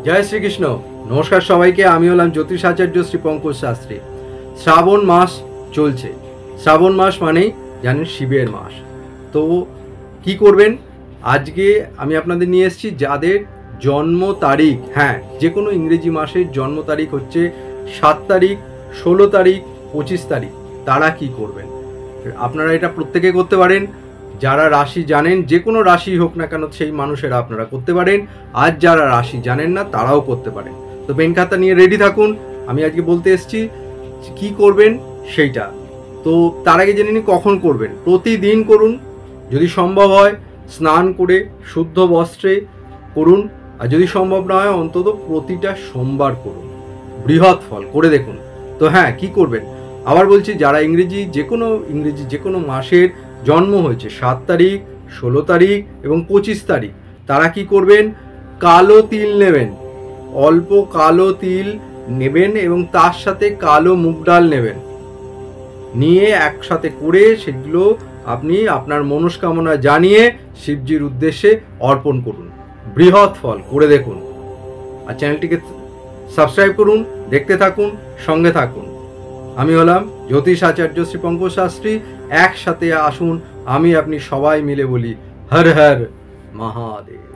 জয় শ্রীকৃষ্ণ। নমস্কার সবাইকে। আমি হলাম জ্যোতিষ আচার্য শ্রী পঙ্কজ শাস্ত্রী। শ্রাবণ মাস চলছে। শ্রাবণ মাস মানেই জানেন শিবের মাস। তো কি করবেন, আজকে আমি আপনাদের নিয়ে এসেছি যাদের জন্ম তারিখ, হ্যাঁ, যে কোনো ইংরেজি মাসের জন্ম তারিখ হচ্ছে 7 তারিখ, 16 তারিখ, 25 তারিখ, তারা কি করবেন। আপনারা এটা প্রত্যেকে করতে পারেন। যারা রাশি জানেন, যে কোনো রাশি হোক না কেন, সেই মানুষেরা আপনারা করতে পারেন। আর যারা রাশি জানেন না তারাও করতে পারেন। তো পেন খাতা নিয়ে রেডি থাকুন। আমি আজকে বলতে এসেছি কি করবেন সেইটা। তো তার আগে জেনে নিন কখন করবেন। প্রতিদিন করুন, যদি সম্ভব হয় স্নান করে শুদ্ধ বস্ত্রে করুন, আর যদি সম্ভব না হয় অন্তত প্রতিটা সোমবার করুন। বৃহৎ ফল করে দেখুন। তো হ্যাঁ, কি করবেন আবার বলছি, যারা ইংরেজি যে কোনো মাসের জন্ম হয়েছে 7 তারিখ, 16 তারিখ এবং 25 তারিখ, তারা কি করবেন, কালো তিল নেবেন, অল্প কালো তিল নেবেন এবং তার সাথে কালো মুগ ডাল নেবেন, নিয়ে একসাথে করে সেগুলো আপনি আপনার মনস্কামনা জানিয়ে শিবজির উদ্দেশ্যে অর্পণ করুন। বৃহৎ ফল করে দেখুন। আর চ্যানেলটিকে সাবস্ক্রাইব করুন, দেখতে থাকুন, সঙ্গে থাকুন। আমি হলাম জ্যোতিষ আচার্য শ্রী পঙ্কজ শাস্ত্রী। একসাথে আসুন, আমি আপনি সবাই মিলে বলি হর হর মহাদেব।